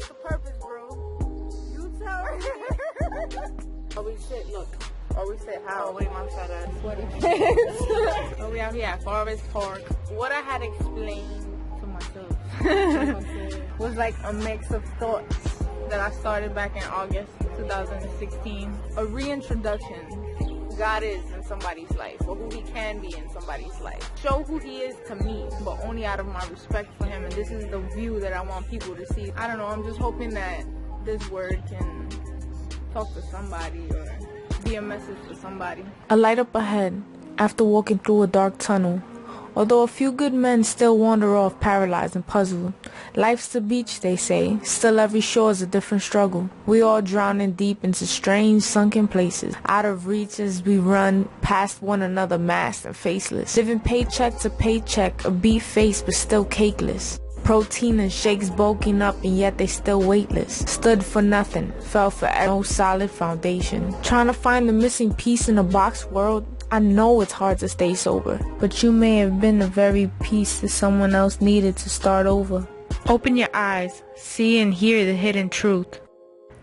what's the purpose, bro? You tell her. Always sit, look. Always sit how? Oh, wait, mom said that. Sweaty pants. So we out here at Forest Park. What I had explained to myself was like a mix of thoughts that I started back in August 2016. A reintroduction. God is in somebody's life, or who he can be in somebody's life. Show who he is to me, but only out of my respect for him, and this is the view that I want people to see. I don't know, I'm just hoping that this word can talk to somebody or be a message for somebody. A light up ahead after walking through a dark tunnel. Although a few good men still wander off paralyzed and puzzled. Life's the beach, they say, still every shore is a different struggle. We all drowning deep into strange sunken places, out of reach as we run past one another masked and faceless. Living paycheck to paycheck, a beat face but still cakeless. Protein and shakes bulking up and yet they still weightless. Stood for nothing, fell for no solid foundation. Trying to find the missing piece in a box world. I know it's hard to stay sober, but you may have been the very piece that someone else needed to start over. Open your eyes, see and hear the hidden truth.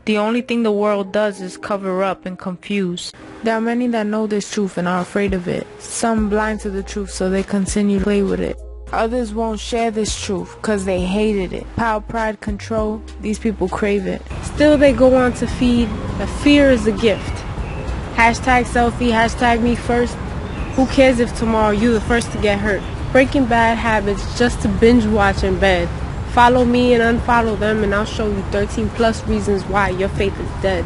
The only thing the world does is cover up and confuse. There are many that know this truth and are afraid of it. Some blind to the truth so they continue to play with it. Others won't share this truth cause they hated it. Power, pride, control, these people crave it. Still they go on to feed that fear is a gift. Hashtag selfie, hashtag me first. Who cares if tomorrow you the first to get hurt? Breaking bad habits just to binge watch in bed. Follow me and unfollow them and I'll show you 13 plus reasons why your faith is dead.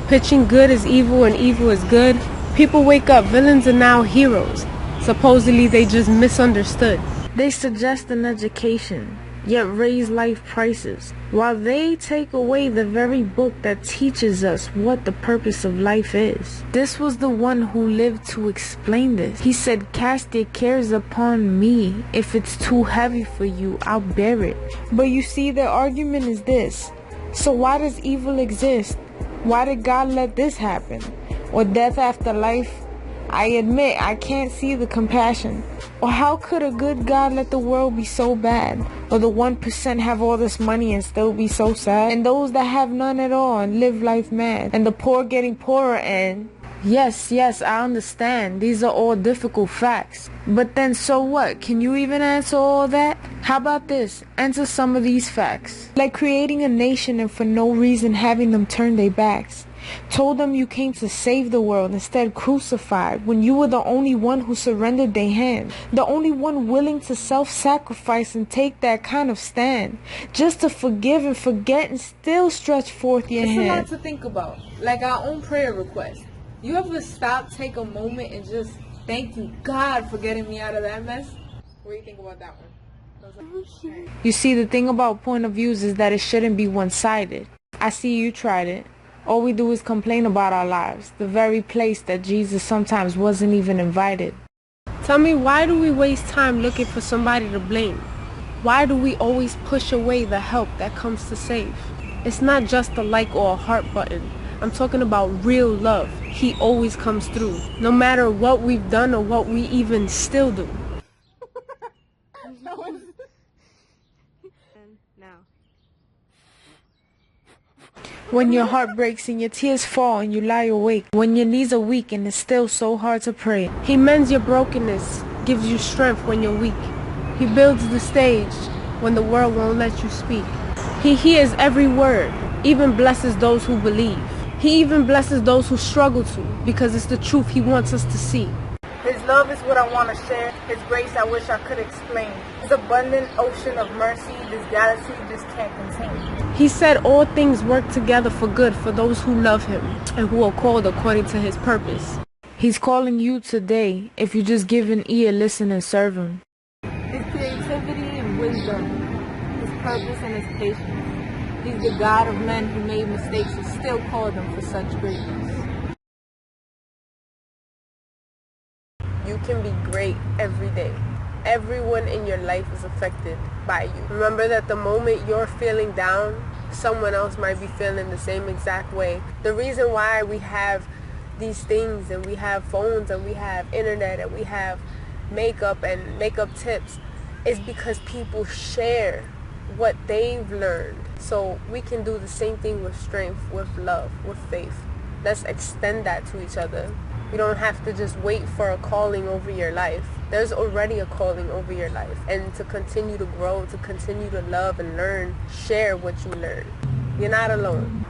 Pitching good is evil and evil is good. People wake up, villains are now heroes. Supposedly they just misunderstood. They suggest an education, yet raise life prices, while they take away the very book that teaches us what the purpose of life is. This was the one who lived to explain this. He said, cast your cares upon me. If it's too heavy for you, I'll bear it. But you see, their argument is this. So why does evil exist? Why did God let this happen? Or death after life? I admit I can't see the compassion. Or how could a good God let the world be so bad? Or the 1% have all this money and still be so sad? And those that have none at all and live life mad? And the poor getting poorer and... Yes, I understand. These are all difficult facts. But then so what? Can you even answer all that? How about this? Answer some of these facts. Like creating a nation and for no reason having them turn their backs. Told them you came to save the world, instead crucified, when you were the only one who surrendered their hand. The only one willing to self-sacrifice and take that kind of stand. Just to forgive and forget and still stretch forth your hand. It's a lot to think about. Like our own prayer request. You ever stop, take a moment and just thank you, God, for getting me out of that mess? What do you think about that one? You see, the thing about point of views is that it shouldn't be one-sided. I see you tried it. All we do is complain about our lives, the very place that Jesus sometimes wasn't even invited. Tell me, why do we waste time looking for somebody to blame? Why do we always push away the help that comes to save? It's not just a like or a heart button. I'm talking about real love. He always comes through, no matter what we've done or what we even still do. When your heart breaks and your tears fall and you lie awake. When your knees are weak and it's still so hard to pray. He mends your brokenness, gives you strength when you're weak. He builds the stage when the world won't let you speak. He hears every word, even blesses those who believe. He even blesses those who struggle to, because it's the truth he wants us to see. His love is what I want to share. His grace I wish I could explain. His abundant ocean of mercy this galaxy just can't contain. He said all things work together for good for those who love him and who are called according to his purpose. He's calling you today if you just give an ear, listen and serve him. His creativity and wisdom, his purpose and his patience. He's the God of men who made mistakes and still called them for such greatness. You can be great every day. Everyone in your life is affected by you. Remember that the moment you're feeling down, someone else might be feeling the same exact way. The reason why we have these things and we have phones and we have internet and we have makeup and makeup tips is because people share what they've learned, so we can do the same thing with strength, with love, with faith. Let's extend that to each other. You don't have to just wait for a calling over your life. There's already a calling over your life. And to continue to grow, to continue to love and learn, share what you learn. You're not alone.